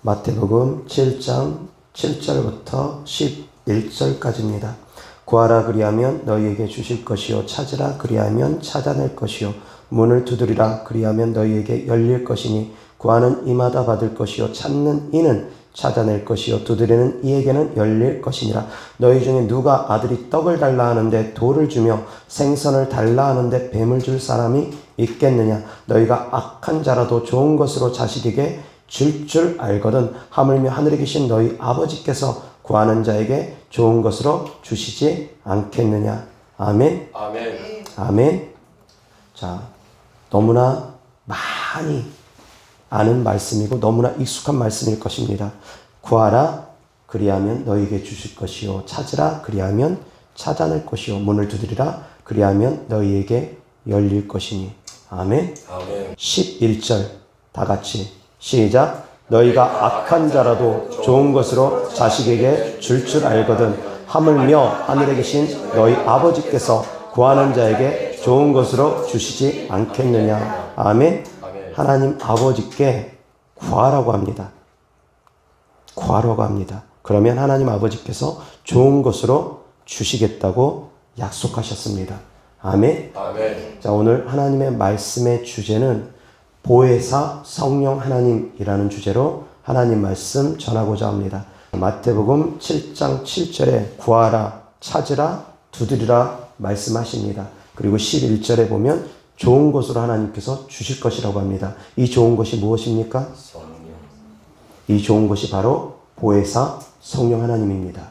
마태복음 7장 7절부터 11절까지입니다. 구하라 그리하면 너희에게 주실 것이요 찾으라 그리하면 찾아낼 것이요 문을 두드리라 그리하면 너희에게 열릴 것이니 구하는 이마다 받을 것이요 찾는 이는 찾아낼 것이요 두드리는 이에게는 열릴 것이니라. 너희 중에 누가 아들이 떡을 달라 하는데 돌을 주며 생선을 달라 하는데 뱀을 줄 사람이 있겠느냐. 너희가 악한 자라도 좋은 것으로 자식에게 줄 알거든 하물며 하늘에 계신 너희 아버지께서 구하는 자에게 좋은 것으로 주시지 않겠느냐. 아멘. 아멘. 아멘. 자, 너무나 많이 아는 말씀이고 너무나 익숙한 말씀일 것입니다. 구하라 그리하면 너희에게 주실 것이요 찾으라 그리하면 찾아낼 것이요 문을 두드리라 그리하면 너희에게 열릴 것이니. 아멘. 아멘. 11절 다 같이 시작. 너희가 악한 자라도 좋은 것으로 자식에게 줄 알거든 하물며 하늘에 계신 너희 아버지께서 구하는 자에게 좋은 것으로 주시지 않겠느냐. 아멘. 하나님 아버지께 구하라고 합니다. 구하라고 합니다. 그러면 하나님 아버지께서 좋은 것으로 주시겠다고 약속하셨습니다. 아멘. 아멘. 자, 오늘 하나님의 말씀의 주제는 보혜사 성령 하나님이라는 주제로 하나님 말씀 전하고자 합니다. 마태복음 7장 7절에 구하라, 찾으라, 두드리라 말씀하십니다. 그리고 11절에 보면 좋은 것으로 하나님께서 주실 것이라고 합니다. 이 좋은 것이 무엇입니까? 성령. 이 좋은 것이 바로 보혜사 성령 하나님입니다.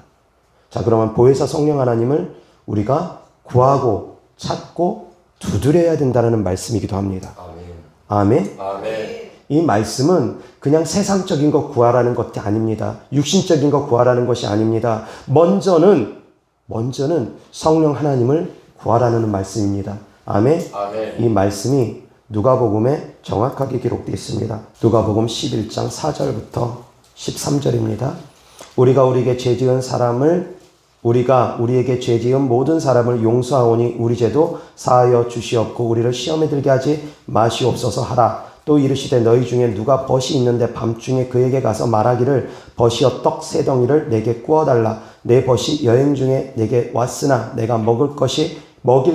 자, 그러면 보혜사 성령 하나님을 우리가 구하고 찾고 두드려야 된다는 말씀이기도 합니다. 아멘. 아멘. 아멘. 이 말씀은 그냥 세상적인 것 구하라는 것이 아닙니다. 육신적인 것 구하라는 것이 아닙니다. 먼저는 성령 하나님을 구하라는 말씀입니다. 아멘. 아멘. 이 말씀이 누가복음에 정확하게 기록되어 있습니다. 누가복음 11장 4절부터 13절입니다. 우리가 우리에게 죄 지은 모든 사람을 용서하오니 우리 죄도 사하여 주시옵고 우리를 시험에 들게 하지 마시옵소서 하라. 또 이르시되 너희 중에 누가 벗이 있는데 밤중에 그에게 가서 말하기를 벗이여 떡 세 덩이를 내게 구워달라. 내 벗이 여행 중에 내게 왔으나 내가 먹일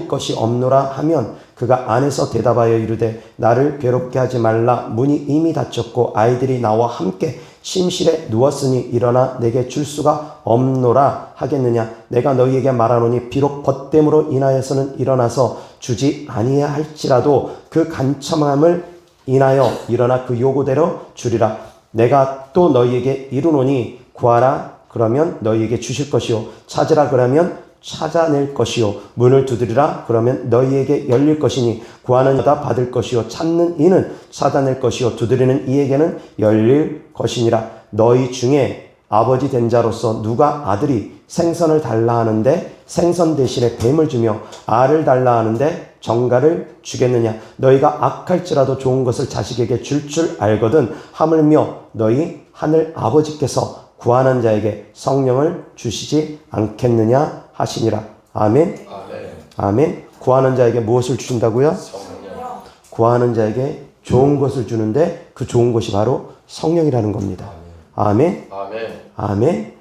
것이 없노라 하면 그가 안에서 대답하여 이르되 나를 괴롭게 하지 말라. 문이 이미 닫혔고 아이들이 나와 함께 침실에 누웠으니 일어나 내게 줄 수가 없노라 하겠느냐. 내가 너희에게 말하노니 비록 벗됨으로 인하여서는 일어나서 주지 아니해야 할지라도 그 간청함을 인하여 일어나 그 요구대로 주리라. 내가 또 너희에게 이르노니 구하라 그러면 너희에게 주실 것이요 찾으라 그러면 찾아낼 것이요 문을 두드리라 그러면 너희에게 열릴 것이니 구하는 자다 받을 것이요 찾는 이는 찾아낼 것이요 두드리는 이에게는 열릴 것이니라. 너희 중에 아버지 된 자로서 누가 아들이 생선을 달라 하는데 생선 대신에 뱀을 주며 알을 달라 하는데 정갈을 주겠느냐. 너희가 악할지라도 좋은 것을 자식에게 줄 알거든 하물며 너희 하늘 아버지께서 구하는 자에게 성령을 주시지 않겠느냐 하시니라. 아멘. 아멘. 아멘. 구하는 자에게 무엇을 주신다고요? 성령. 구하는 자에게 좋은 것을 주는데 그 좋은 것이 바로 성령이라는 겁니다. 아멘. 아멘. 아멘.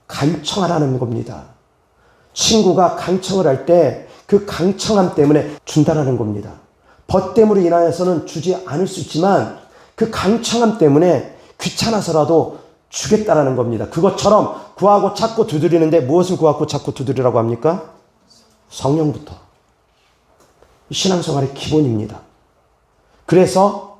간청하라는 겁니다. 친구가 간청을 할 때 그 간청함 때문에 준다라는 겁니다. 벗됨으로 인하여서는 주지 않을 수 있지만 그 간청함 때문에 귀찮아서라도 주겠다라는 겁니다. 그것처럼 구하고 찾고 두드리는데 무엇을 구하고 찾고 두드리라고 합니까? 성령부터. 신앙생활의 기본입니다. 그래서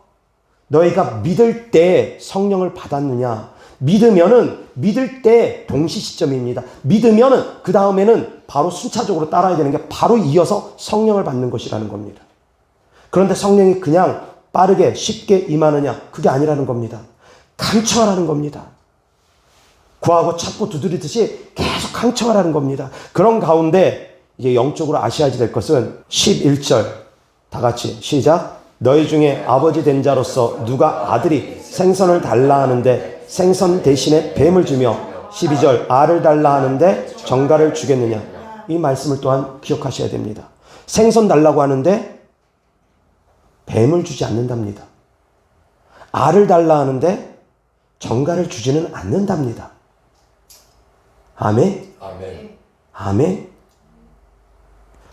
너희가 믿을 때 성령을 받았느냐? 믿을 때 동시 시점입니다. 믿으면은 그 다음에는 바로 순차적으로 따라야 되는 게 바로 이어서 성령을 받는 것이라는 겁니다. 그런데 성령이 그냥 빠르게 쉽게 임하느냐? 그게 아니라는 겁니다. 간청하라는 겁니다. 구하고 찾고 두드리듯이 계속 간청하라는 겁니다. 그런 가운데 이제 영적으로 아셔야지 될 것은 11절 다 같이 시작. 너희 중에 아버지 된 자로서 누가 아들이 생선을 달라 하는데 생선 대신에 뱀을 주며 12절 알을 달라 하는데 정갈을 주겠느냐. 이 말씀을 또한 기억하셔야 됩니다. 생선 달라고 하는데 뱀을 주지 않는답니다. 알을 달라 하는데 정가를 주지는 않는답니다. 아멘? 아멘. 아멘?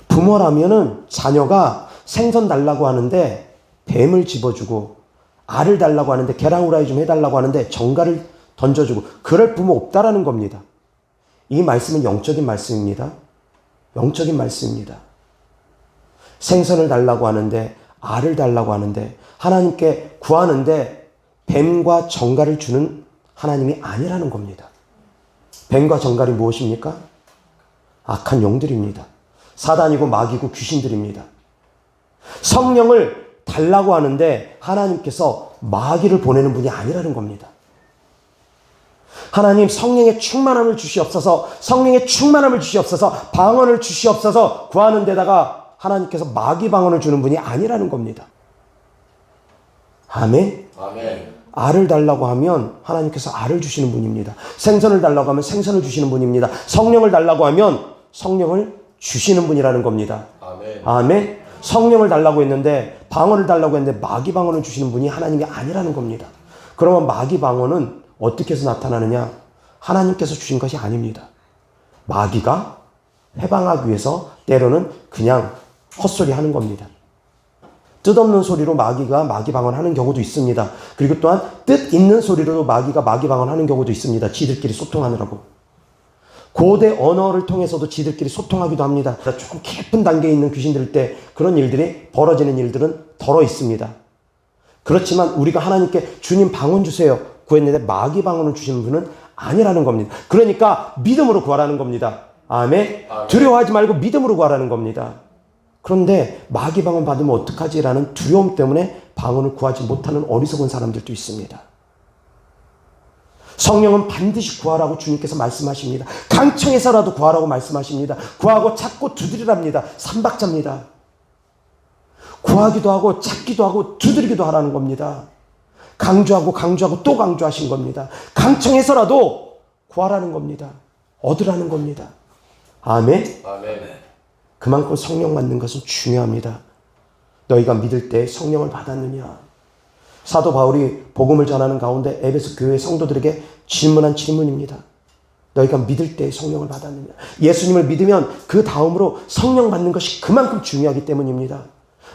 부모라면은 자녀가 생선 달라고 하는데 뱀을 집어주고, 알을 달라고 하는데 계란 후라이 좀 해달라고 하는데 정가를 던져주고, 그럴 부모 없다라는 겁니다. 이 말씀은 영적인 말씀입니다. 영적인 말씀입니다. 생선을 달라고 하는데, 알을 달라고 하는데, 하나님께 구하는데 뱀과 정갈을 주는 하나님이 아니라는 겁니다. 뱀과 정갈이 무엇입니까? 악한 영들입니다. 사단이고 마귀고 귀신들입니다. 성령을 달라고 하는데 하나님께서 마귀를 보내는 분이 아니라는 겁니다. 하나님 성령의 충만함을 주시옵소서, 성령의 충만함을 주시옵소서, 방언을 주시옵소서 구하는 데다가 하나님께서 마귀 방언을 주는 분이 아니라는 겁니다. 아멘? 아멘. 알을 달라고 하면 하나님께서 알을 주시는 분입니다. 생선을 달라고 하면 생선을 주시는 분입니다. 성령을 달라고 하면 성령을 주시는 분이라는 겁니다. 아멘. 아멘? 성령을 달라고 했는데, 방언을 달라고 했는데 마귀 방언을 주시는 분이 하나님이 아니라는 겁니다. 그러면 마귀 방언은 어떻게 해서 나타나느냐? 하나님께서 주신 것이 아닙니다. 마귀가 해방하기 위해서 때로는 그냥 헛소리 하는 겁니다. 뜻없는 소리로 마귀가 마귀 방언하는 경우도 있습니다. 그리고 또한 뜻 있는 소리로도 마귀가 마귀 방언하는 경우도 있습니다. 지들끼리 소통하느라고. 고대 언어를 통해서도 지들끼리 소통하기도 합니다. 조금 깊은 단계에 있는 귀신들 때 그런 일들이 벌어지는 일들은 덜어 있습니다. 그렇지만 우리가 하나님께 주님 방언 주세요 구했는데 마귀 방언을 주시는 분은 아니라는 겁니다. 그러니까 믿음으로 구하라는 겁니다. 아멘? 두려워하지 말고 믿음으로 구하라는 겁니다. 그런데 마귀 방언 받으면 어떡하지라는 두려움 때문에 방언을 구하지 못하는 어리석은 사람들도 있습니다. 성령은 반드시 구하라고 주님께서 말씀하십니다. 강청에서라도 구하라고 말씀하십니다. 구하고 찾고 두드리랍니다. 삼박자입니다. 구하기도 하고 찾기도 하고 두드리기도 하라는 겁니다. 강조하고 강조하고 또 강조하신 겁니다. 강청에서라도 구하라는 겁니다. 얻으라는 겁니다. 아멘? 아멘. 그만큼 성령 받는 것은 중요합니다. 너희가 믿을 때 성령을 받았느냐? 사도 바울이 복음을 전하는 가운데 에베소 교회 성도들에게 질문한 질문입니다. 너희가 믿을 때 성령을 받았느냐? 예수님을 믿으면 그 다음으로 성령 받는 것이 그만큼 중요하기 때문입니다.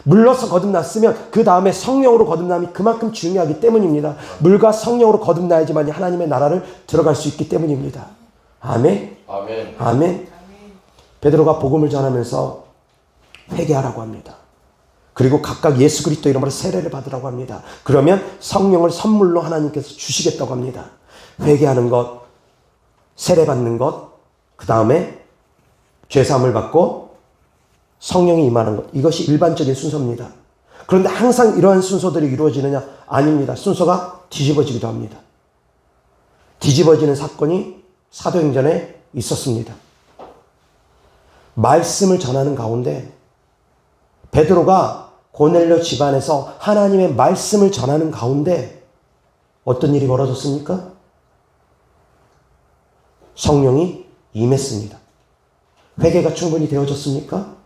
물로서 거듭났으면 그 다음에 성령으로 거듭남이 그만큼 중요하기 때문입니다. 물과 성령으로 거듭나야지만 하나님의 나라를 들어갈 수 있기 때문입니다. 아멘? 아멘. 아멘? 베드로가 복음을 전하면서 회개하라고 합니다. 그리고 각각 예수 그리스도 이름으로 세례를 받으라고 합니다. 그러면 성령을 선물로 하나님께서 주시겠다고 합니다. 회개하는 것, 세례 받는 것, 그 다음에 죄사함을 받고 성령이 임하는 것, 이것이 일반적인 순서입니다. 그런데 항상 이러한 순서들이 이루어지느냐? 아닙니다. 순서가 뒤집어지기도 합니다. 뒤집어지는 사건이 사도행전에 있었습니다. 말씀을 전하는 가운데 베드로가 고넬료 집안에서 하나님의 말씀을 전하는 가운데 어떤 일이 벌어졌습니까? 성령이 임했습니다. 회개가 충분히 되어졌습니까?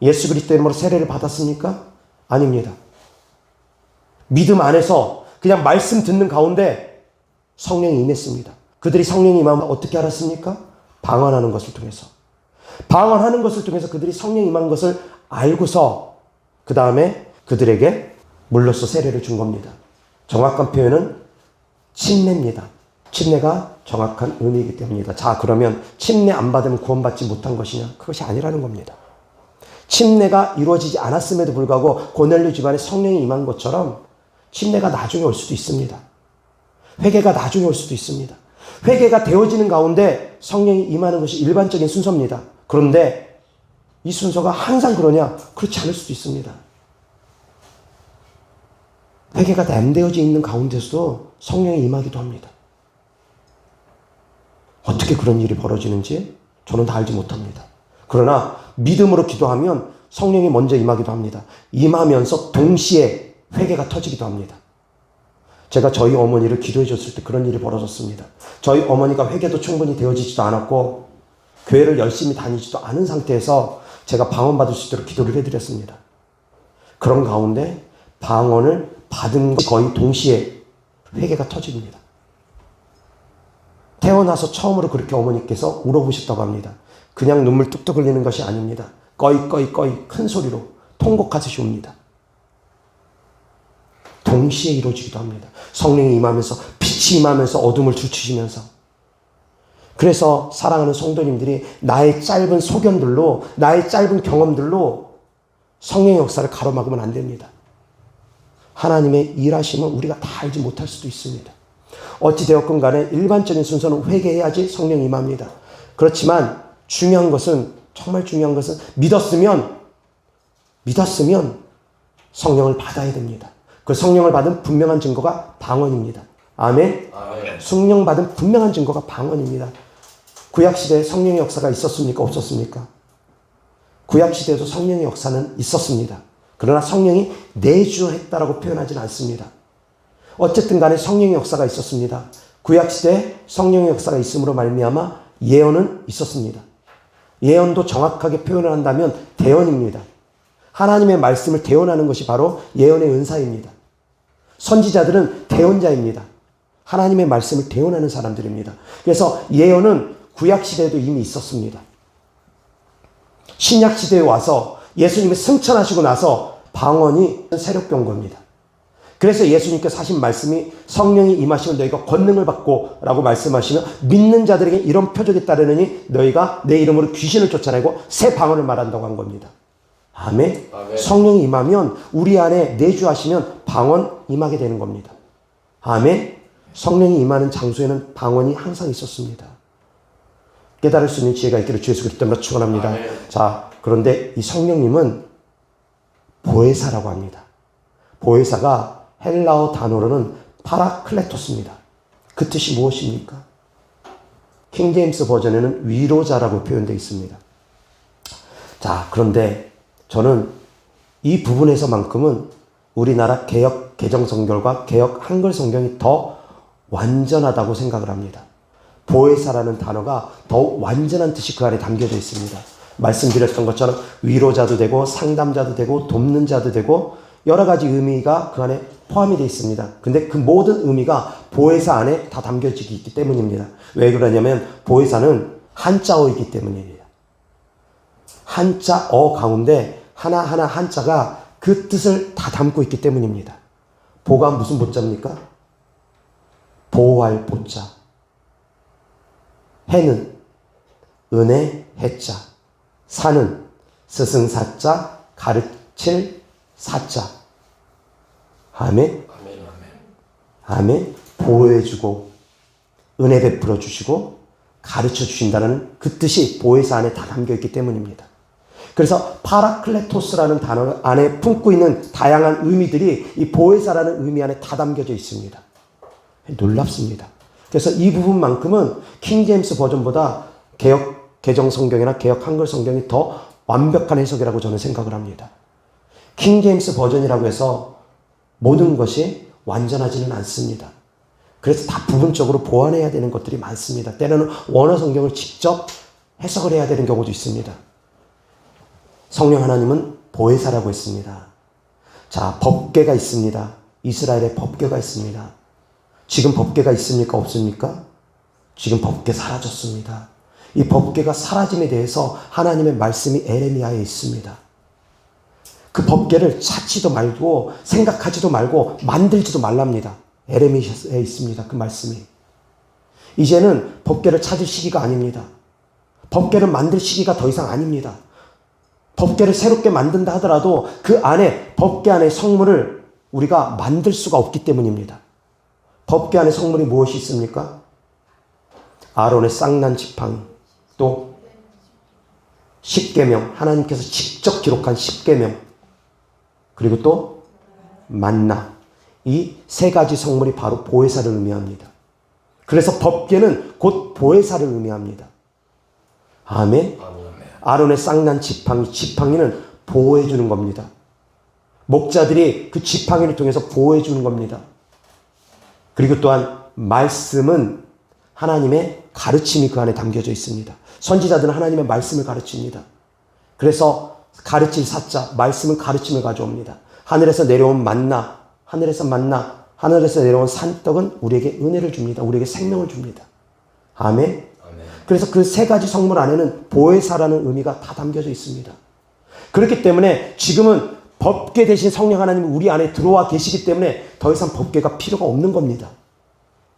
예수 그리스도 이름으로 세례를 받았습니까? 아닙니다. 믿음 안에서 그냥 말씀 듣는 가운데 성령이 임했습니다. 그들이 성령이 임하면 어떻게 알았습니까? 방언하는 것을 통해서. 방언하는 것을 통해서 그들이 성령이 임한 것을 알고서 그 다음에 그들에게 물로써 세례를 준 겁니다. 정확한 표현은 침례입니다. 침례가 정확한 의미이기 때문입니다. 자, 그러면 침례 안 받으면 구원받지 못한 것이냐? 그것이 아니라는 겁니다. 침례가 이루어지지 않았음에도 불구하고 고넬료 집안에 성령이 임한 것처럼 침례가 나중에 올 수도 있습니다. 회개가 나중에 올 수도 있습니다. 회개가 되어지는 가운데 성령이 임하는 것이 일반적인 순서입니다. 그런데 이 순서가 항상 그러냐? 그렇지 않을 수도 있습니다. 회개가 안 되어져 있는 가운데서도 성령이 임하기도 합니다. 어떻게 그런 일이 벌어지는지 저는 다 알지 못합니다. 그러나 믿음으로 기도하면 성령이 먼저 임하기도 합니다. 임하면서 동시에 회개가 터지기도 합니다. 제가 저희 어머니를 기도해 줬을 때 그런 일이 벌어졌습니다. 저희 어머니가 회개도 충분히 되어지지도 않았고 교회를 열심히 다니지도 않은 상태에서 제가 방언 받을 수 있도록 기도를 해드렸습니다. 그런 가운데 방언을 받은 거의 동시에 회개가 터집니다. 태어나서 처음으로 그렇게 어머니께서 울어보셨다고 합니다. 그냥 눈물 뚝뚝 흘리는 것이 아닙니다. 꺼이 큰 소리로 통곡하듯이 옵니다. 동시에 이루어지기도 합니다. 성령이 임하면서 빛이 임하면서 어둠을 춤추시면서. 그래서 사랑하는 성도님들이 나의 짧은 소견들로 나의 짧은 경험들로 성령의 역사를 가로막으면 안 됩니다. 하나님의 일하심은 우리가 다 알지 못할 수도 있습니다. 어찌되었건 간에 일반적인 순서는 회개해야지 성령이 임합니다. 그렇지만 중요한 것은 정말 중요한 것은 믿었으면 성령을 받아야 됩니다. 그 성령을 받은 분명한 증거가 방언입니다. 아멘. 성령 받은 분명한 증거가 방언입니다. 구약시대에 성령의 역사가 있었습니까? 없었습니까? 구약시대에도 성령의 역사는 있었습니다. 그러나 성령이 내주했다라고 표현하지는 않습니다. 어쨌든 간에 성령의 역사가 있었습니다. 구약시대에 성령의 역사가 있음으로 말미암아 예언은 있었습니다. 예언도 정확하게 표현을 한다면 대언입니다. 하나님의 말씀을 대언하는 것이 바로 예언의 은사입니다. 선지자들은 대언자입니다. 하나님의 말씀을 대언하는 사람들입니다. 그래서 예언은 구약시대에도 이미 있었습니다. 신약시대에 와서 예수님이 승천하시고 나서 방언이 새롭게 온 겁니다. 그래서 예수님께서 하신 말씀이 성령이 임하시면 너희가 권능을 받고 라고 말씀하시며 믿는 자들에게 이런 표적이 따르느니 너희가 내 이름으로 귀신을 쫓아내고 새 방언을 말한다고 한 겁니다. 아멘. 성령이 임하면 우리 안에 내주하시면 방언 임하게 되는 겁니다. 아멘. 성령이 임하는 장소에는 방언이 항상 있었습니다. 깨달을 수 있는 지혜가 있기를 주 예수 그리스도로 축원합니다. 자, 그런데 이 성령님은 보혜사라고 합니다. 보혜사가 헬라어 단어로는 파라클레토스입니다. 그 뜻이 무엇입니까? 킹제임스 버전에는 위로자라고 표현되어 있습니다. 자, 그런데 저는 이 부분에서만큼은 우리나라 개역 개정성결과 개역 한글 성경이 더 완전하다고 생각을 합니다. 보혜사라는 단어가 더 완전한 뜻이 그 안에 담겨져 있습니다. 말씀드렸던 것처럼 위로자도 되고 상담자도 되고 돕는 자도 되고 여러 가지 의미가 그 안에 포함이 되어 있습니다. 근데 그 모든 의미가 보혜사 안에 다 담겨지기 있기 때문입니다. 왜 그러냐면 보혜사는 한자어이기 때문입니다. 한자어 가운데 하나하나 한자가 그 뜻을 다 담고 있기 때문입니다. 보가 무슨 보자입니까? 보호할 보자. 해는 은혜 해자. 사는 스승사자 가르칠 사자. 아멘. 아멘. 보호해주고 은혜 베풀어 주시고 가르쳐 주신다는 그 뜻이 보혜사 안에 다 담겨 있기 때문입니다. 그래서 파라클레토스라는 단어 안에 품고 있는 다양한 의미들이 이 보혜사라는 의미 안에 다 담겨져 있습니다. 놀랍습니다. 그래서 이 부분만큼은 킹제임스 버전보다 개역 개정 성경이나 개역 한글 성경이 더 완벽한 해석이라고 저는 생각을 합니다. 킹제임스 버전이라고 해서 모든 것이 완전하지는 않습니다. 그래서 다 부분적으로 보완해야 되는 것들이 많습니다. 때로는 원어 성경을 직접 해석을 해야 되는 경우도 있습니다. 성령 하나님은 보혜사라고 했습니다. 자, 법궤가 있습니다. 이스라엘에 법궤가 있습니다. 지금 법궤가 있습니까? 없습니까? 지금 법궤 사라졌습니다. 이 법궤가 사라짐에 대해서 하나님의 말씀이 에레미야에 있습니다. 그 법궤를 찾지도 말고 생각하지도 말고 만들지도 말랍니다. 에레미야에 있습니다. 그 말씀이. 이제는 법궤를 찾을 시기가 아닙니다. 법궤를 만들 시기가 더 이상 아닙니다. 법궤를 새롭게 만든다 하더라도 그 안에 법궤 안에 성물을 우리가 만들 수가 없기 때문입니다. 법궤 안에 성물이 무엇이 있습니까? 아론의 쌍난 지팡이, 또 십계명, 하나님께서 직접 기록한 십계명, 그리고 또 만나, 이 세 가지 성물이 바로 보혜사를 의미합니다. 그래서 법궤는 곧 보혜사를 의미합니다. 아멘. 아론의 쌍난 지팡이, 지팡이는 보호해 주는 겁니다. 목자들이 그 지팡이를 통해서 보호해 주는 겁니다. 그리고 또한 말씀은 하나님의 가르침이 그 안에 담겨져 있습니다. 선지자들은 하나님의 말씀을 가르칩니다. 그래서 가르칠 사자, 말씀은 가르침을 가져옵니다. 하늘에서 내려온 만나, 하늘에서 내려온 산떡은 우리에게 은혜를 줍니다. 우리에게 생명을 줍니다. 아멘. 그래서 그 세 가지 성물 안에는 보혜사라는 의미가 다 담겨져 있습니다. 그렇기 때문에 지금은 법궤 대신 성령 하나님이 우리 안에 들어와 계시기 때문에 더 이상 법궤가 필요가 없는 겁니다.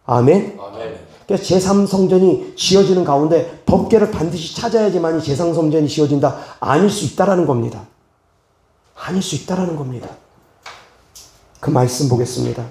아멘. 그래서 제3성전이 지어지는 가운데 법궤를 반드시 찾아야지만 제3성전이 지어진다. 아닐 수 있다라는 겁니다. 아닐 수 있다라는 겁니다. 그 말씀 보겠습니다.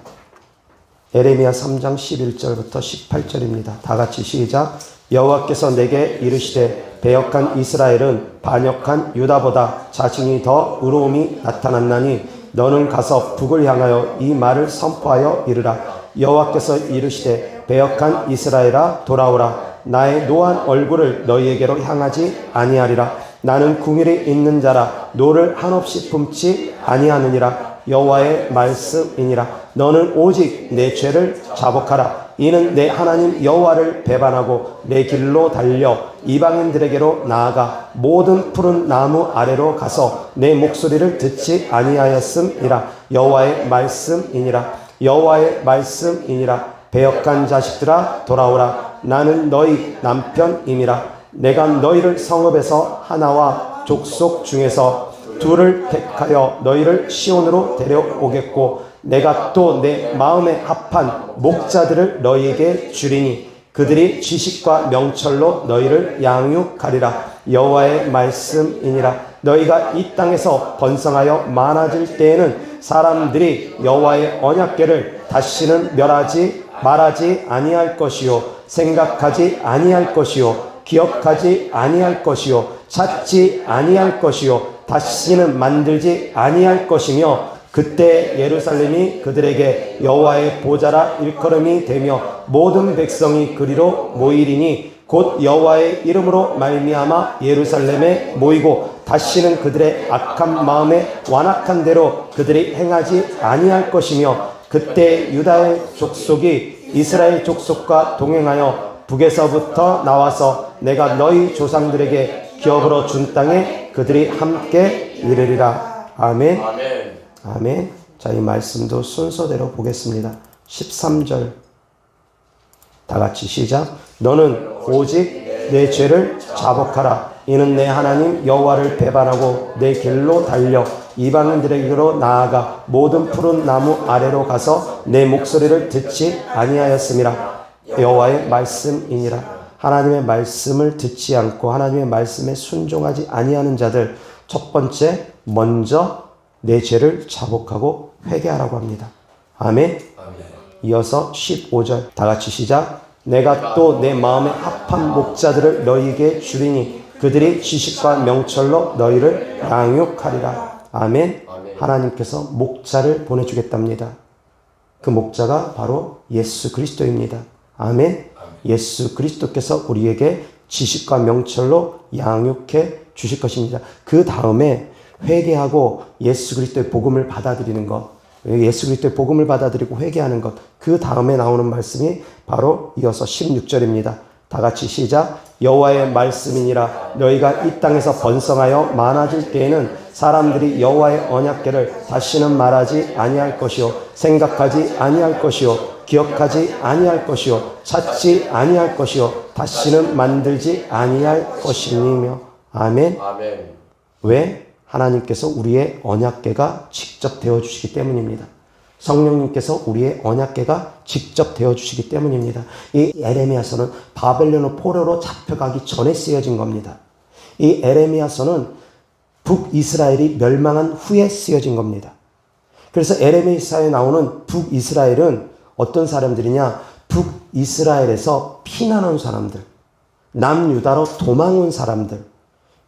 에레미야 3장 11절부터 18절입니다. 다 같이 시작. 여호와께서 내게 이르시되 배역한 이스라엘은 반역한 유다보다 자신이 더 의로움이 나타났나니 너는 가서 북을 향하여 이 말을 선포하여 이르라. 여호와께서 이르시되 배역한 이스라엘아 돌아오라. 나의 노한 얼굴을 너희에게로 향하지 아니하리라. 나는 궁일이 있는 자라 노를 한없이 품지 아니하느니라. 여호와의 말씀이니라. 너는 오직 내 죄를 자복하라. 이는 내 하나님 여호와를 배반하고 내 길로 달려 이방인들에게로 나아가 모든 푸른 나무 아래로 가서 내 목소리를 듣지 아니하였음이라. 여호와의 말씀이니라. 여호와의 말씀이니라. 배역한 자식들아 돌아오라. 나는 너희 남편임이라. 내가 너희를 성읍에서 하나와 족속 중에서 둘을 택하여 너희를 시온으로 데려오겠고 내가 또 내 마음에 합한 목자들을 너희에게 주리니 그들이 지식과 명철로 너희를 양육하리라. 여호와의 말씀이니라. 너희가 이 땅에서 번성하여 많아질 때에는 사람들이 여호와의 언약궤를 다시는 멸하지 말하지 아니할 것이요 생각하지 아니할 것이요 기억하지 아니할 것이요 찾지 아니할 것이요 다시는 만들지 아니할 것이며 그때 예루살렘이 그들에게 여호와의 보좌라 일컬음이 되며 모든 백성이 그리로 모이리니 곧 여호와의 이름으로 말미암아 예루살렘에 모이고 다시는 그들의 악한 마음에 완악한 대로 그들이 행하지 아니할 것이며 그때 유다의 족속이 이스라엘 족속과 동행하여 북에서부터 나와서 내가 너희 조상들에게 기업으로 준 땅에 그들이 함께 이르리라. 아멘. 아멘. 자, 이 말씀도 순서대로 보겠습니다. 13절 다 같이 시작. 너는 오직 내 죄를 자복하라. 이는 내 하나님 여호와를 배반하고 내 길로 달려 이방인들에게로 나아가 모든 푸른 나무 아래로 가서 내 목소리를 듣지 아니하였음이라. 여호와의 말씀이니라. 하나님의 말씀을 듣지 않고 하나님의 말씀에 순종하지 아니하는 자들, 첫 번째 먼저 내 죄를 자복하고 회개하라고 합니다. 아멘. 이어서 15절 다 같이 시작. 내가 또 내 마음에 합한 목자들을 너희에게 주리니 그들이 지식과 명철로 너희를 양육하리라. 아멘. 하나님께서 목자를 보내주겠답니다. 그 목자가 바로 예수 그리스도입니다. 아멘. 예수 그리스도께서 우리에게 지식과 명철로 양육해 주실 것입니다. 그 다음에 회개하고 예수 그리스도의 복음을 받아들이는 것, 예수 그리스도의 복음을 받아들이고 회개하는 것, 그 다음에 나오는 말씀이 바로 이어서 16절입니다. 다 같이 시작. 여호와의 말씀이니라. 너희가 이 땅에서 번성하여 많아질 때에는 사람들이 여호와의 언약궤를 다시는 말하지 아니할 것이요 생각하지 아니할 것이요 기억하지 아니할 것이요 찾지 아니할 것이요 다시는 만들지 아니할 것이니며. 아멘. 왜? 하나님께서 우리의 언약궤가 직접 되어주시기 때문입니다. 성령님께서 우리의 언약궤가 직접 되어주시기 때문입니다. 이 에레미야서는 바벨론 포로로 잡혀가기 전에 쓰여진 겁니다. 이 에레미야서는 북이스라엘이 멸망한 후에 쓰여진 겁니다. 그래서 에레미야서에 나오는 북이스라엘은 어떤 사람들이냐? 북이스라엘에서 피난한 사람들, 남유다로 도망온 사람들,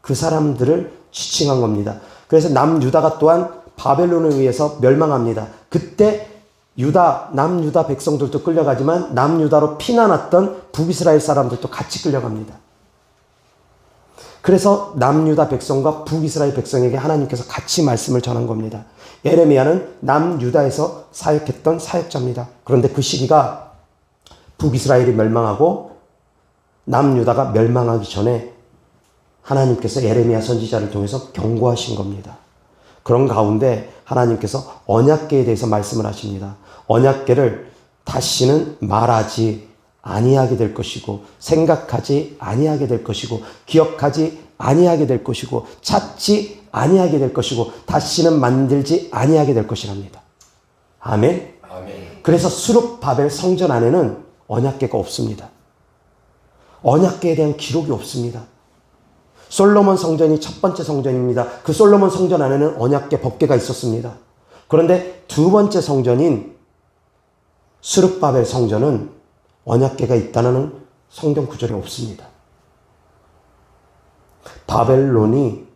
그 사람들을 지칭한 겁니다. 그래서 남유다가 또한 바벨론에 의해서 멸망합니다. 그때 남유다 백성들도 끌려가지만 남유다로 피난왔던 북이스라엘 사람들도 같이 끌려갑니다. 그래서 남유다 백성과 북이스라엘 백성에게 하나님께서 같이 말씀을 전한 겁니다. 예레미야는 남유다에서 사역했던 사역자입니다. 그런데 그 시기가 북이스라엘이 멸망하고 남유다가 멸망하기 전에 하나님께서 예레미야 선지자를 통해서 경고하신 겁니다. 그런 가운데 하나님께서 언약궤에 대해서 말씀을 하십니다. 언약궤를 다시는 말하지 아니하게 될 것이고 생각하지 아니하게 될 것이고 기억하지 아니하게 될 것이고 찾지 아니하게 될 것이고 다시는 만들지 아니하게 될 것이랍니다. 아멘. 그래서 수룹바벨 성전 안에는 언약궤가 없습니다. 언약궤에 대한 기록이 없습니다. 솔로몬 성전이 첫 번째 성전입니다. 그 솔로몬 성전 안에는 언약궤 법궤가 있었습니다. 그런데 두 번째 성전인 수룹바벨 성전은 언약궤가 있다는 성경 구절이 없습니다. 바벨론이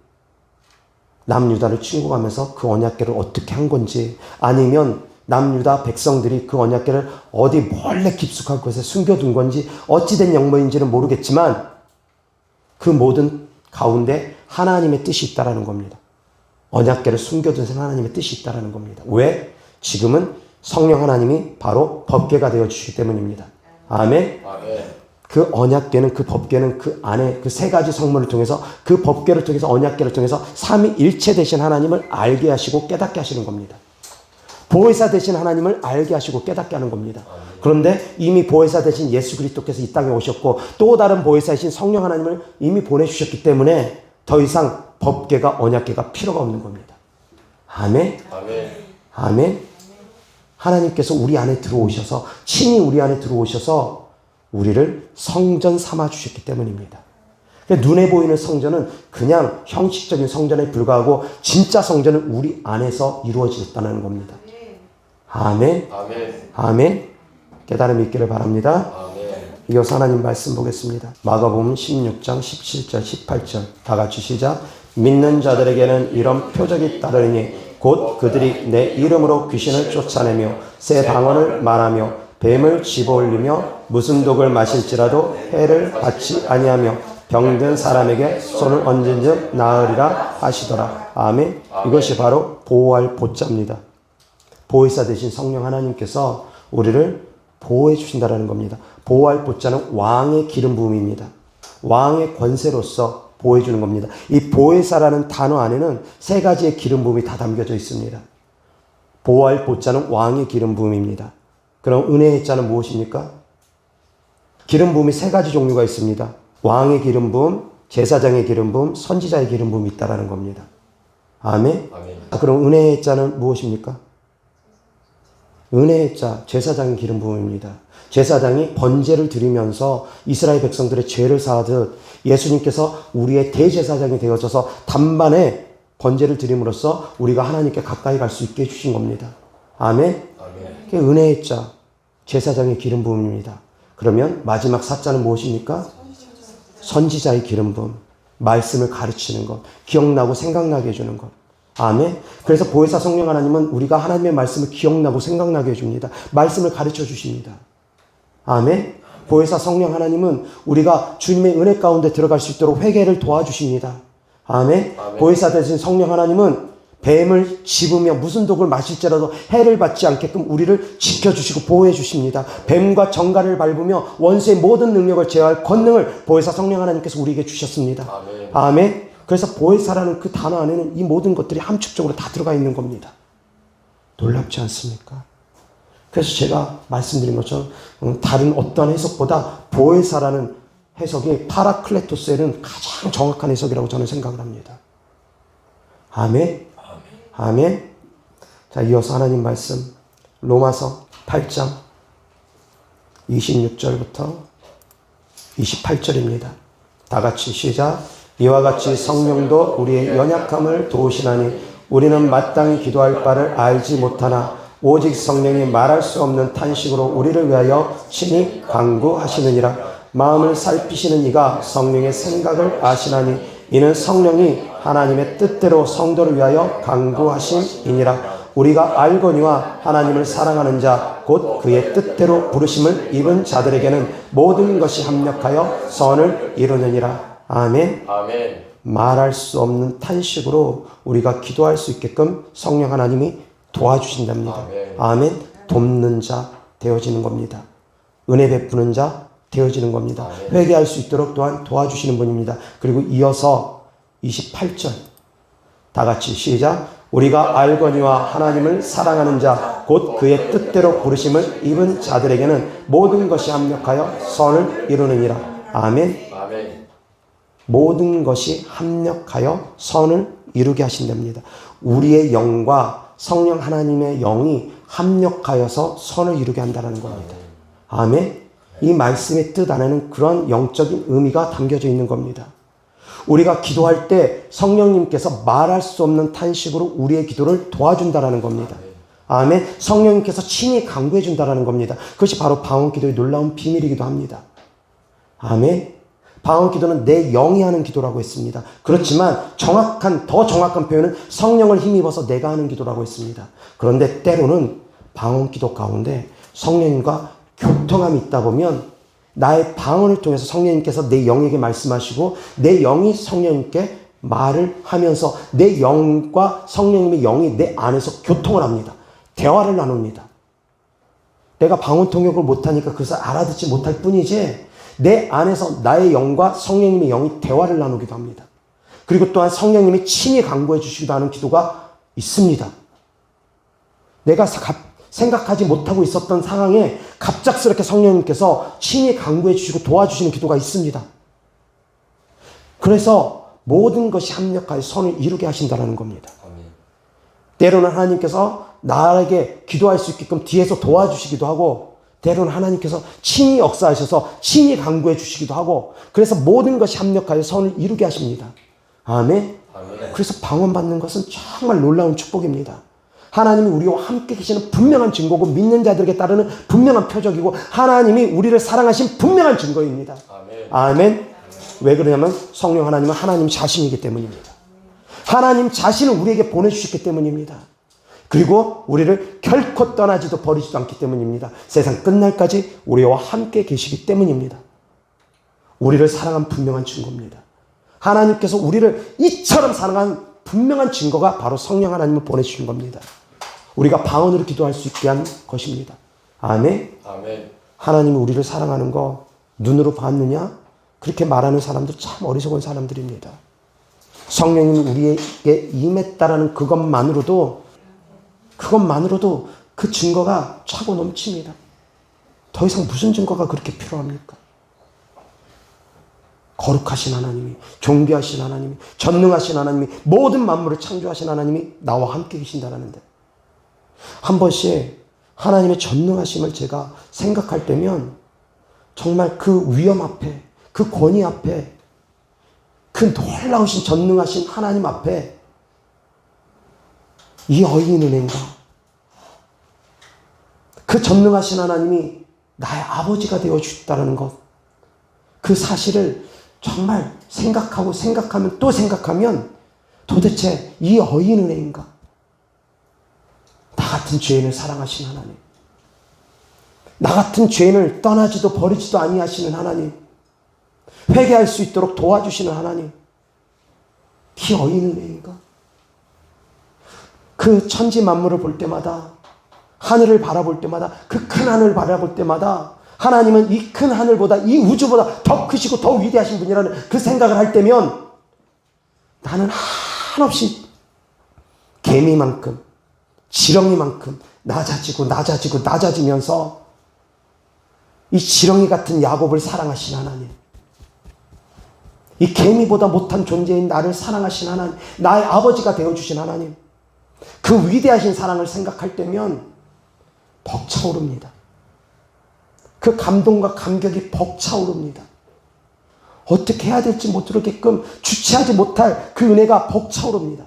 남유다를 침공하면서 그 언약궤를 어떻게 한 건지, 아니면 남유다 백성들이 그 언약궤를 어디 몰래 깊숙한 곳에 숨겨둔 건지, 어찌된 영문인지는 모르겠지만 그 모든 가운데 하나님의 뜻이 있다는 겁니다. 언약궤를 숨겨둔 하나님의 뜻이 있다는 겁니다. 왜? 지금은 성령 하나님이 바로 법궤가 되어주시기 때문입니다. 아멘. 그 언약궤는, 그 법궤는 그 안에 그 세 가지 성문을 통해서, 그 법궤를 통해서, 언약궤를 통해서 삼위일체 되신 하나님을 알게 하시고 깨닫게 하시는 겁니다. 보혜사 되신 하나님을 알게 하시고 깨닫게 하는 겁니다. 그런데 이미 보혜사 되신 예수 그리스도께서 이 땅에 오셨고 또 다른 보혜사이신 성령 하나님을 이미 보내주셨기 때문에 더 이상 법궤가, 언약궤가 필요가 없는 겁니다. 아멘. 아멘. 하나님께서 우리 안에 들어오셔서, 친히 우리 안에 들어오셔서 우리를 성전 삼아 주셨기 때문입니다. 눈에 보이는 성전은 그냥 형식적인 성전에 불과하고 진짜 성전은 우리 안에서 이루어졌다는 겁니다. 아멘. 아멘. 깨달음이 있기를 바랍니다. 이어서 하나님 말씀 보겠습니다. 마가복음 16장 17절 18절 다 같이 시작. 믿는 자들에게는 이런 표적이 따르니 곧 그들이 내 이름으로 귀신을 쫓아내며 새 방언을 말하며 뱀을 집어올리며 무슨 독을 마실지라도 해를 받지 아니하며 병든 사람에게 손을 얹은즉 나으리라 하시더라. 아멘. 이것이 바로 보호할 보좌입니다. 보혜사 되신 성령 하나님께서 우리를 보호해 주신다는 겁니다. 보호할 보좌는 왕의 기름 부음입니다. 왕의 권세로서 보호해 주는 겁니다. 이 보혜사라는 단어 안에는 세 가지의 기름 부음이 다 담겨져 있습니다. 보호할 보좌는 왕의 기름 부음입니다. 그럼 은혜의 자는 무엇입니까? 기름 부음이 세 가지 종류가 있습니다. 왕의 기름 부음, 제사장의 기름 부음, 선지자의 기름 부음이 있다라는 겁니다. 아멘. 그럼 은혜의 자는 무엇입니까? 은혜의 자, 제사장의 기름 부음입니다. 제사장이 번제를 드리면서 이스라엘 백성들의 죄를 사하듯 예수님께서 우리의 대제사장이 되어져서 단번에 번제를 드림으로써 우리가 하나님께 가까이 갈 수 있게 해주신 겁니다. 아멘. 그게 은혜의 자, 제사장의 기름 부음입니다. 그러면 마지막 사자는 무엇입니까? 선지자의 기름 부음. 말씀을 가르치는 것, 기억나고 생각나게 해주는 것. 아멘. 그래서 보혜사 성령 하나님은 우리가 하나님의 말씀을 기억나고 생각나게 해줍니다. 말씀을 가르쳐 주십니다. 아멘. 보혜사 성령 하나님은 우리가 주님의 은혜 가운데 들어갈 수 있도록 회개를 도와주십니다. 아멘. 보혜사 되신 성령 하나님은 뱀을 집으며 무슨 독을 마실지라도 해를 받지 않게끔 우리를 지켜주시고 보호해 주십니다. 뱀과 정갈을 밟으며 원수의 모든 능력을 제어할 권능을 보혜사 성령 하나님께서 우리에게 주셨습니다. 아멘. 그래서 보혜사라는 그 단어 안에는 이 모든 것들이 함축적으로 다 들어가 있는 겁니다. 놀랍지 않습니까? 그래서 제가 말씀드린 것처럼 다른 어떤 해석보다 보혜사라는 해석이 파라클레토스에는 가장 정확한 해석이라고 저는 생각을 합니다. 아멘. 아멘. 자, 이어서 하나님 말씀 로마서 8장 26절부터 28절입니다. 다 같이 시작. 이와 같이 성령도 우리의 연약함을 도우시나니 우리는 마땅히 기도할 바를 알지 못하나 오직 성령이 말할 수 없는 탄식으로 우리를 위하여 친히 간구하시느니라. 마음을 살피시는 이가 성령의 생각을 아시나니 이는 성령이 하나님의 뜻대로 성도를 위하여 간구하심이니라. 우리가 알거니와 하나님을 사랑하는 자 곧 그의 뜻대로 부르심을 입은 자들에게는 모든 것이 합력하여 선을 이루느니라. 아멘. 아멘. 말할 수 없는 탄식으로 우리가 기도할 수 있게끔 성령 하나님이 도와주신답니다. 아멘. 아멘. 돕는 자 되어지는 겁니다. 은혜 베푸는 자 되어지는 겁니다. 아멘. 회개할 수 있도록 또한 도와주시는 분입니다. 그리고 이어서 28절 다 같이 시작. 우리가 알거니와 하나님을 사랑하는 자 곧 그의 뜻대로 부르심을 입은 자들에게는 모든 것이 합력하여 선을 이루느니라. 아멘. 아멘. 모든 것이 합력하여 선을 이루게 하신답니다. 우리의 영과 성령 하나님의 영이 합력하여서 선을 이루게 한다는 겁니다. 아멘. 이 말씀의 뜻 안에는 그런 영적인 의미가 담겨져 있는 겁니다. 우리가 기도할 때 성령님께서 말할 수 없는 탄식으로 우리의 기도를 도와준다는 겁니다. 아멘. 성령님께서 친히 강구해 준다는 겁니다. 그것이 바로 방언기도의 놀라운 비밀이기도 합니다. 아멘. 방언기도는 내 영이 하는 기도라고 했습니다. 그렇지만 더 정확한 표현은 성령을 힘입어서 내가 하는 기도라고 했습니다. 그런데 때로는 방언기도 가운데 성령님과 교통함이 있다 보면 나의 방언을 통해서 성령님께서 내 영에게 말씀하시고 내 영이 성령님께 말을 하면서 내 영과 성령님의 영이 내 안에서 교통을 합니다. 대화를 나눕니다. 내가 방언 통역을 못하니까 그것을 알아듣지 못할 뿐이지 내 안에서 나의 영과 성령님의 영이 대화를 나누기도 합니다. 그리고 또한 성령님이 친히 강구해 주시기도 하는 기도가 있습니다. 내가 생각하지 못하고 있었던 상황에 갑작스럽게 성령님께서 친히 강구해 주시고 도와주시는 기도가 있습니다. 그래서 모든 것이 합력하여 선을 이루게 하신다는 겁니다. 때로는 하나님께서 나에게 기도할 수 있게끔 뒤에서 도와주시기도 하고 때로는 하나님께서 친히 역사하셔서 친히 강구해 주시기도 하고 그래서 모든 것이 합력하여 선을 이루게 하십니다. 아멘. 그래서 방언 받는 것은 정말 놀라운 축복입니다. 하나님이 우리와 함께 계시는 분명한 증거고 믿는 자들에게 따르는 분명한 표적이고 하나님이 우리를 사랑하신 분명한 증거입니다. 아멘. 왜 그러냐면 성령 하나님은 하나님 자신이기 때문입니다. 하나님 자신을 우리에게 보내주셨기 때문입니다. 그리고 우리를 결코 떠나지도 버리지도 않기 때문입니다. 세상 끝날까지 우리와 함께 계시기 때문입니다. 우리를 사랑한 분명한 증거입니다. 하나님께서 우리를 이처럼 사랑한 분명한 증거가 바로 성령 하나님을 보내주신 겁니다. 우리가 방언으로 기도할 수 있게 한 것입니다. 아멘. 아멘. 하나님이 우리를 사랑하는 거 눈으로 봤느냐? 그렇게 말하는 사람들 참 어리석은 사람들입니다. 성령님이 우리에게 임했다라는 그것만으로도 그 증거가 차고 넘칩니다. 더 이상 무슨 증거가 그렇게 필요합니까? 거룩하신 하나님이, 존귀하신 하나님이, 전능하신 하나님이, 모든 만물을 창조하신 하나님이 나와 함께 계신다는데 한 번씩 하나님의 전능하심을 제가 생각할 때면 정말 그 위엄 앞에, 그 권위 앞에, 그 놀라우신 전능하신 하나님 앞에 이 어이는인가? 그 전능하신 하나님이 나의 아버지가 되어 주셨다는 것, 그 사실을 정말 생각하면 또 생각하면 도대체 이 어이는인가? 나 같은 죄인을 사랑하시는 하나님, 나 같은 죄인을 떠나지도 버리지도 아니하시는 하나님, 회개할 수 있도록 도와주시는 하나님, 이 어이는인가? 그 천지 만물을 볼 때마다, 하늘을 바라볼 때마다, 그 큰 하늘을 바라볼 때마다 하나님은 이 큰 하늘보다, 이 우주보다 더 크시고 더 위대하신 분이라는 그 생각을 할 때면 나는 한없이 개미만큼, 지렁이만큼 낮아지면서 이 지렁이 같은 야곱을 사랑하신 하나님, 이 개미보다 못한 존재인 나를 사랑하신 하나님, 나의 아버지가 되어주신 하나님, 그 위대하신 사랑을 생각할 때면 벅차오릅니다. 그 감동과 감격이 벅차오릅니다. 어떻게 해야 될지 모르게끔 주체하지 못할 그 은혜가 벅차오릅니다.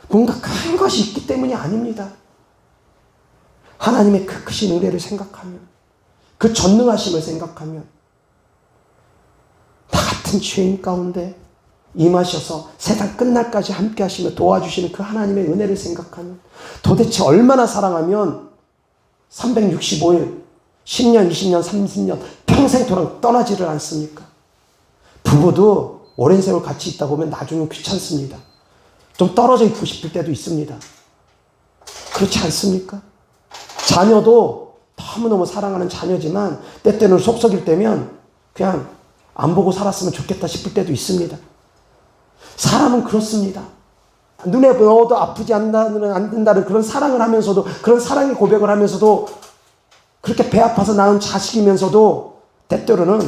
뭔가 큰 것이 있기 때문이 아닙니다. 하나님의 그 크신 은혜를 생각하면, 그 전능하심을 생각하면, 나 같은 죄인 가운데 임하셔서 세상 끝날까지 함께 하시며 도와주시는 그 하나님의 은혜를 생각하면 도대체 얼마나 사랑하면 365일, 10년, 20년, 30년 평생토록 떠나지를 않습니까? 부부도 오랜 세월 같이 있다 보면 나중에 귀찮습니다. 좀 떨어져 있고 싶을 때도 있습니다. 그렇지 않습니까? 자녀도 너무너무 사랑하는 자녀지만 때때는 속 썩일 때면 그냥 안 보고 살았으면 좋겠다 싶을 때도 있습니다. 사람은 그렇습니다. 눈에 넣어도 아프지 않는다는 그런 사랑을 하면서도, 그런 사랑의 고백을 하면서도, 그렇게 배 아파서 낳은 자식이면서도 때때로는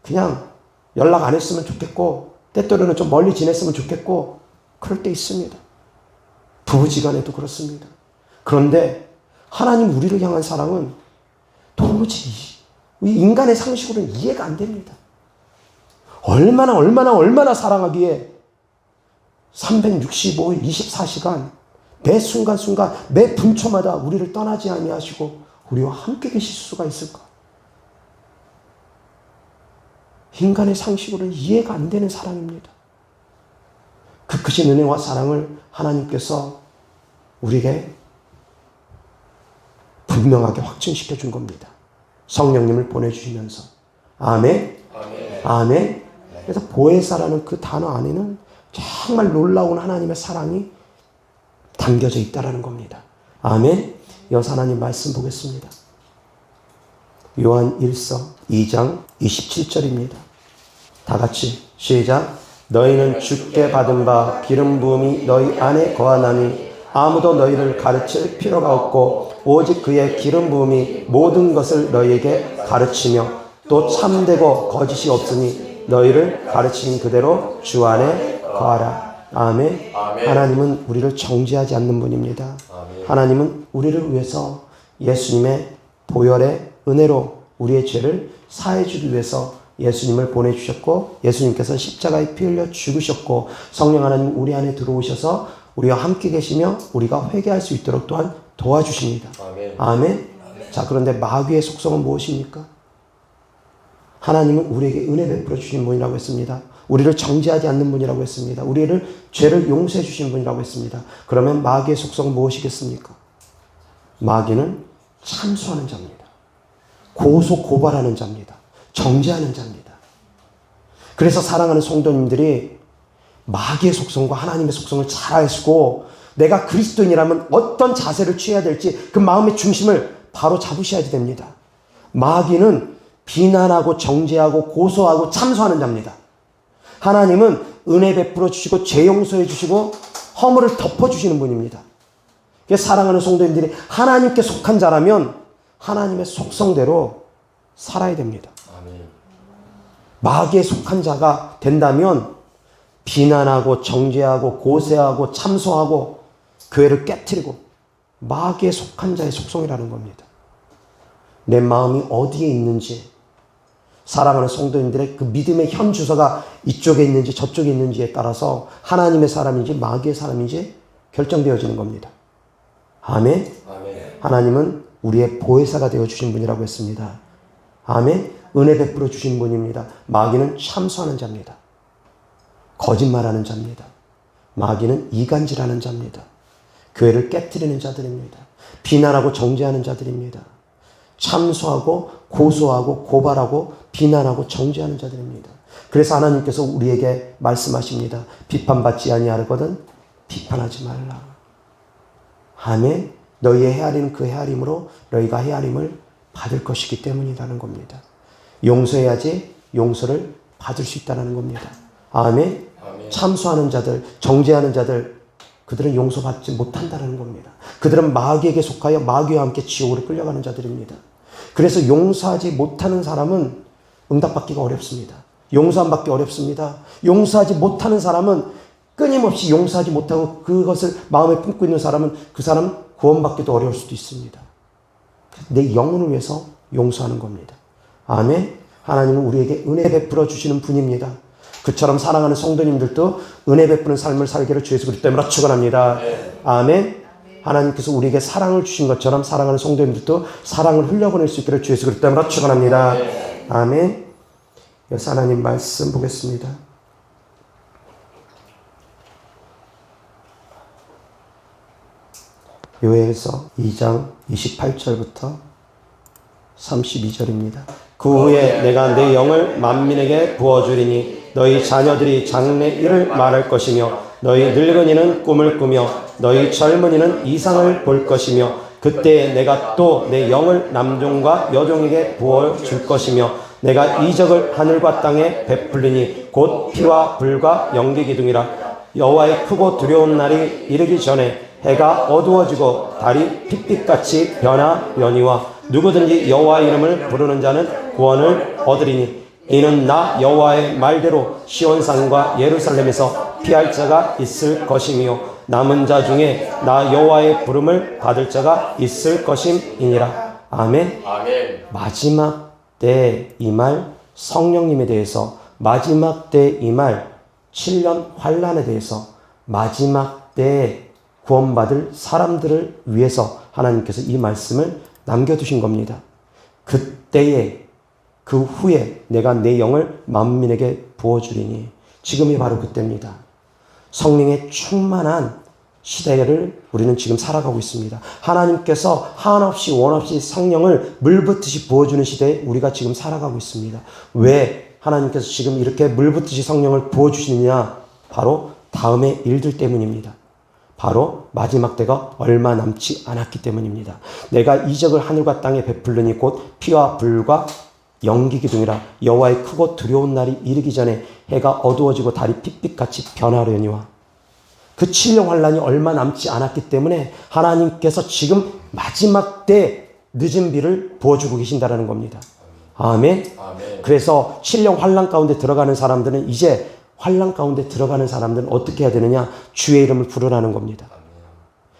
그냥 연락 안 했으면 좋겠고, 때때로는 좀 멀리 지냈으면 좋겠고, 그럴 때 있습니다. 부부지간에도 그렇습니다. 그런데 하나님 우리를 향한 사랑은 도무지 이 인간의 상식으로는 이해가 안 됩니다. 얼마나 사랑하기에 365일 24시간 매 순간순간 매 분초마다 우리를 떠나지 아니하시고 우리와 함께 계실 수가 있을까? 인간의 상식으로는 이해가 안 되는 사랑입니다. 그 크신 은혜와 사랑을 하나님께서 우리에게 분명하게 확증시켜 준 겁니다. 성령님을 보내주시면서. 아멘. 아멘. 그래서 보혜사라는 그 단어 안에는 정말 놀라운 하나님의 사랑이 담겨져 있다는 겁니다. 아멘. 여기서 하나님 말씀 보겠습니다. 요한 1서 2장 27절입니다. 다 같이 시작. 너희는 주께 받은 바 기름 부음이 너희 안에 거하나니 아무도 너희를 가르칠 필요가 없고 오직 그의 기름 부음이 모든 것을 너희에게 가르치며 또 참되고 거짓이 없으니 너희를 가르치는 그대로 주 안에 거하라. 아멘. 하나님은 우리를 정죄하지 않는 분입니다. 하나님은 우리를 위해서 예수님의 보혈의 은혜로 우리의 죄를 사해 주기 위해서 예수님을 보내주셨고, 예수님께서 십자가에 피 흘려 죽으셨고, 성령 하나님 우리 안에 들어오셔서 우리와 함께 계시며 우리가 회개할 수 있도록 또한 도와주십니다. 아멘. 자, 그런데 마귀의 속성은 무엇입니까? 하나님은 우리에게 은혜 베풀어 주신 분이라고 했습니다. 우리를 정죄하지 않는 분이라고 했습니다. 우리를 죄를 용서해 주신 분이라고 했습니다. 그러면 마귀의 속성은 무엇이겠습니까? 마귀는 참수하는 자입니다. 고소고발하는 자입니다. 정죄하는 자입니다. 그래서 사랑하는 성도님들이 마귀의 속성과 하나님의 속성을 잘 알고 내가 그리스도인이라면 어떤 자세를 취해야 될지 그 마음의 중심을 바로 잡으셔야 됩니다. 마귀는 비난하고 정죄하고 고소하고 참소하는 자입니다. 하나님은 은혜 베풀어 주시고 죄 용서해 주시고 허물을 덮어주시는 분입니다. 사랑하는 성도님들이 하나님께 속한 자라면 하나님의 속성대로 살아야 됩니다. 마귀에 속한 자가 된다면 비난하고 정죄하고 고세하고 참소하고 교회를 깨트리고 마귀에 속한 자의 속성이라는 겁니다. 내 마음이 어디에 있는지, 사랑하는 성도님들의 그 믿음의 현 주소가 이쪽에 있는지 저쪽에 있는지에 따라서 하나님의 사람인지 마귀의 사람인지 결정되어지는 겁니다. 아멘. 하나님은 우리의 보혜사가 되어주신 분이라고 했습니다. 아멘. 은혜 베풀어 주신 분입니다. 마귀는 참소하는 자입니다. 거짓말하는 자입니다. 마귀는 이간질하는 자입니다. 교회를 깨트리는 자들입니다. 비난하고 정죄하는 자들입니다. 참소하고 고소하고 고발하고 비난하고 정죄하는 자들입니다. 그래서 하나님께서 우리에게 말씀하십니다. 비판받지 아니하거든 비판하지 말라. 아멘. 너희의 헤아리는 그 헤아림으로 너희가 헤아림을 받을 것이기 때문이라는 겁니다. 용서해야지 용서를 받을 수 있다는 겁니다. 아멘. 참소하는 자들, 정죄하는 자들, 그들은 용서받지 못한다는 겁니다. 그들은 마귀에게 속하여 마귀와 함께 지옥으로 끌려가는 자들입니다. 그래서 용서하지 못하는 사람은 응답받기가 어렵습니다. 용서 안 받기 어렵습니다. 용서하지 못하는 사람은 끊임없이 용서하지 못하고 그것을 마음에 품고 있는 사람은 그 사람 구원받기도 어려울 수도 있습니다. 내 영혼을 위해서 용서하는 겁니다. 아멘. 하나님은 우리에게 은혜 베풀어 주시는 분입니다. 그처럼 사랑하는 성도님들도 은혜 베푸는 삶을 살기를 주 예수 그리스도 이름으로 축원합니다. 아멘. 하나님께서 우리에게 사랑을 주신 것처럼 사랑하는 성도님들도 사랑을 흘려보낼 수 있기를 주 예수 그리스도 이름으로 축원합니다. 아멘. 여기서 하나님 말씀 보겠습니다. 요엘서 2장 28절부터 32절입니다. 그 후에 내가 내 영을 만민에게 부어주리니 너희 자녀들이 장래일을 말할 것이며 너희 늙은이는 꿈을 꾸며 너희 젊은이는 이상을 볼 것이며 그때 내가 또 내 영을 남종과 여종에게 부어줄 것이며 내가 이적을 하늘과 땅에 베풀리니 곧 피와 불과 연기 기둥이라. 여호와의 크고 두려운 날이 이르기 전에 해가 어두워지고 달이 핏빛같이 변하려니와 누구든지 여호와 이름을 부르는 자는 구원을 얻으리니 이는 나 여호와의 말대로 시온산과 예루살렘에서 피할 자가 있을 것이며 남은 자 중에 나 여호와의 부름을 받을 자가 있을 것임이니라. 아멘. 아멘. 마지막 때 이 말 성령님에 대해서, 마지막 때 이 말 7년 환란에 대해서, 마지막 때 구원받을 사람들을 위해서 하나님께서 이 말씀을 남겨두신 겁니다. 그때에, 그 후에 내가 내 영을 만민에게 부어주리니, 지금이 바로 그때입니다. 성령의 충만한 시대를 우리는 지금 살아가고 있습니다. 하나님께서 한없이 원없이 성령을 물붓듯이 부어주는 시대에 우리가 지금 살아가고 있습니다. 왜 하나님께서 지금 이렇게 물붓듯이 성령을 부어주시느냐? 바로 다음의 일들 때문입니다. 바로 마지막 때가 얼마 남지 않았기 때문입니다. 내가 이적을 하늘과 땅에 베풀르니 곧 피와 불과 연기 기둥이라. 여호와의 크고 두려운 날이 이르기 전에 해가 어두워지고 달이 핏빛같이 변하려니와. 그 7년 환란이 얼마 남지 않았기 때문에 하나님께서 지금 마지막 때 늦은 비를 부어주고 계신다라는 겁니다. 아멘. 아멘. 그래서 7년 환란 가운데 들어가는 사람들은, 이제 환란 가운데 들어가는 사람들은 어떻게 해야 되느냐? 주의 이름을 부르라는 겁니다.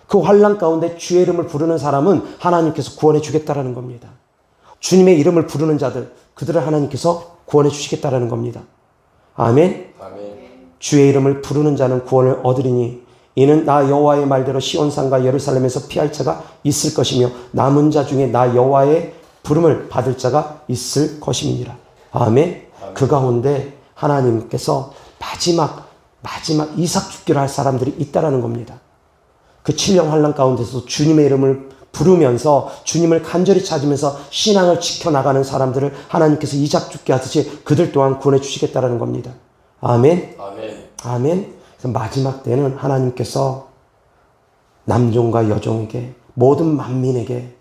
그 환란 가운데 주의 이름을 부르는 사람은 하나님께서 구원해 주겠다라는 겁니다. 주님의 이름을 부르는 자들, 그들을 하나님께서 구원해 주시겠다라는 겁니다. 아멘. 아멘. 주의 이름을 부르는 자는 구원을 얻으리니 이는 나 여호와의 말대로 시온산과 예루살렘에서 피할 자가 있을 것이며 남은 자 중에 나 여호와의 부름을 받을 자가 있을 것임이니라. 아멘. 그 가운데 하나님께서 마지막 이삭 죽기를 할 사람들이 있다라는 겁니다. 그 7년 환란 가운데서 주님의 이름을 부르면서 주님을 간절히 찾으면서 신앙을 지켜나가는 사람들을 하나님께서 이삭 죽게 하듯이 그들 또한 구원해 주시겠다라는 겁니다. 아멘. 아멘. 아멘. 그래서 마지막 때는 하나님께서 남종과 여종에게, 모든 만민에게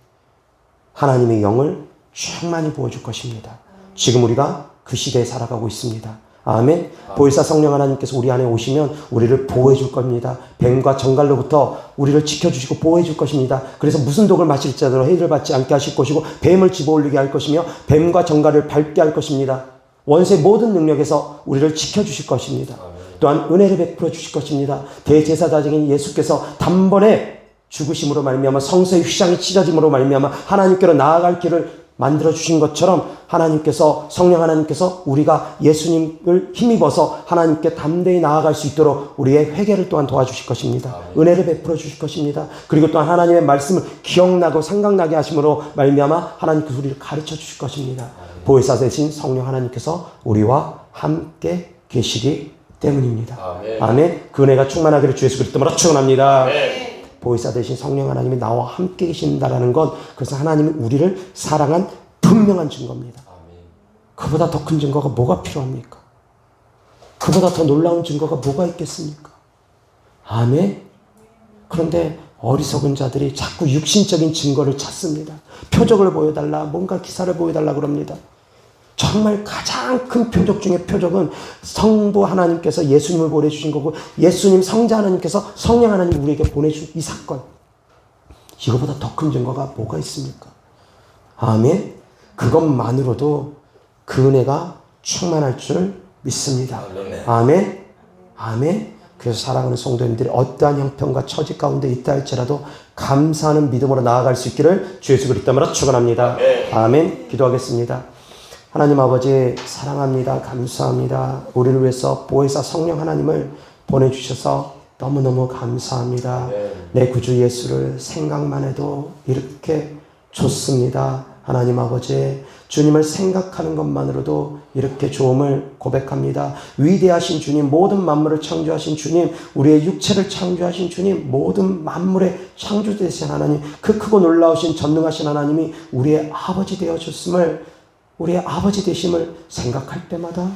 하나님의 영을 충만히 부어줄 것입니다. 지금 우리가 그 시대에 살아가고 있습니다. 아멘. 보혜사 성령 하나님께서 우리 안에 오시면 우리를 보호해 줄 겁니다. 뱀과 정갈로부터 우리를 지켜주시고 보호해 줄 것입니다. 그래서 무슨 독을 마실지라도 해를 받지 않게 하실 것이고 뱀을 집어올리게 할 것이며 뱀과 정갈을 밟게 할 것입니다. 원수의 모든 능력에서 우리를 지켜주실 것입니다. 또한 은혜를 베풀어 주실 것입니다. 대제사장인 예수께서 단번에 죽으심으로 말미암아 성소의 휘장이 찢어짐으로 말미암아 하나님께로 나아갈 길을 만들어 주신 것처럼 하나님께서, 성령 하나님께서 우리가 예수님을 힘입어서 하나님께 담대히 나아갈 수 있도록 우리의 회개를 또한 도와주실 것입니다. 은혜를 베풀어 주실 것입니다. 그리고 또한 하나님의 말씀을 기억나고 생각나게 하심으로 말미암아 하나님께서 우리를 가르쳐 주실 것입니다. 보혜사 되신 성령 하나님께서 우리와 함께 계시기 때문입니다. 아멘. 그 은혜가 충만하기를 주 예수 그리스도로 축원합니다. 보혜사 되신 성령 하나님이 나와 함께 계신다라는 것, 그래서 하나님이 우리를 사랑한 분명한 증거입니다. 그보다 더 큰 증거가 뭐가 필요합니까? 그보다 더 놀라운 증거가 뭐가 있겠습니까? 아멘. 그런데 어리석은 자들이 자꾸 육신적인 증거를 찾습니다. 표적을 보여달라, 뭔가 기사를 보여달라 그럽니다. 정말 가장 큰 표적 중에 표적은 성부 하나님께서 예수님을 보내주신 거고, 예수님 성자 하나님께서 성령 하나님 우리에게 보내준 이 사건. 이거보다 더 큰 증거가 뭐가 있습니까? 아멘. 그것만으로도 그 은혜가 충만할 줄 믿습니다. 아멘. 아멘. 그래서 사랑하는 성도님들이 어떠한 형편과 처지 가운데 있다 할지라도 감사하는 믿음으로 나아갈 수 있기를 주 예수 그리스도로 축원합니다. 아멘. 기도하겠습니다. 하나님 아버지 사랑합니다. 감사합니다. 우리를 위해서 보혜사 성령 하나님을 보내주셔서 너무너무 감사합니다. 내 구주 예수를 생각만 해도 이렇게 좋습니다. 하나님 아버지, 주님을 생각하는 것만으로도 이렇게 좋음을 고백합니다. 위대하신 주님, 모든 만물을 창조하신 주님, 우리의 육체를 창조하신 주님, 모든 만물의 창조되신 하나님, 그 크고 놀라우신 전능하신 하나님이 우리의 아버지 되어줬음을, 우리의 아버지 되심을 생각할 때마다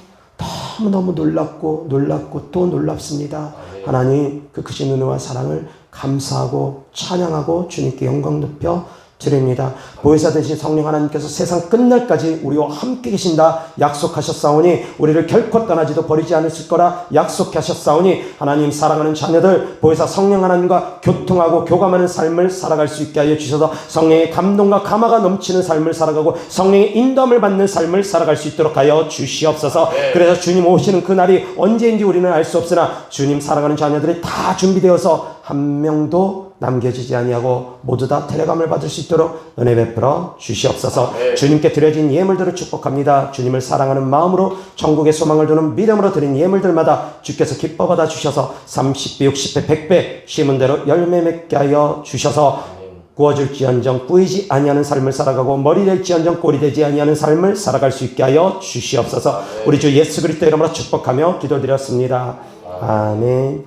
너무너무 놀랍고 또 놀랍습니다. 하나님, 그 크신 은혜와 사랑을 감사하고 찬양하고 주님께 영광 높여 드립니다. 보혜사 되신 성령 하나님께서 세상 끝날까지 우리와 함께 계신다 약속하셨사오니 우리를 결코 떠나지도 버리지 않으실 거라 약속하셨사오니 하나님 사랑하는 자녀들 보혜사 성령 하나님과 교통하고 교감하는 삶을 살아갈 수 있게 하여 주셔서 성령의 감동과 감화가 넘치는 삶을 살아가고 성령의 인도함을 받는 삶을 살아갈 수 있도록 하여 주시옵소서. 그래서 주님 오시는 그날이 언제인지 우리는 알 수 없으나 주님 사랑하는 자녀들이 다 준비되어서 한 명도 남겨지지 아니하고 모두 다 데려감을 받을 수 있도록 은혜 베풀어 주시옵소서. 주님께 드려진 예물들을 축복합니다. 주님을 사랑하는 마음으로 천국의 소망을 두는 믿음으로 드린 예물들마다 주께서 기뻐 받아 주셔서 30배 60배 100배 심은 대로 열매 맺게 하여 주셔서 구워질지언정 꾸이지 아니하는 삶을 살아가고 머리 될지언정 꼴이 되지 아니하는 삶을 살아갈 수 있게 하여 주시옵소서. 우리 주 예수 그리스도 이름으로 축복하며 기도드렸습니다. 아멘.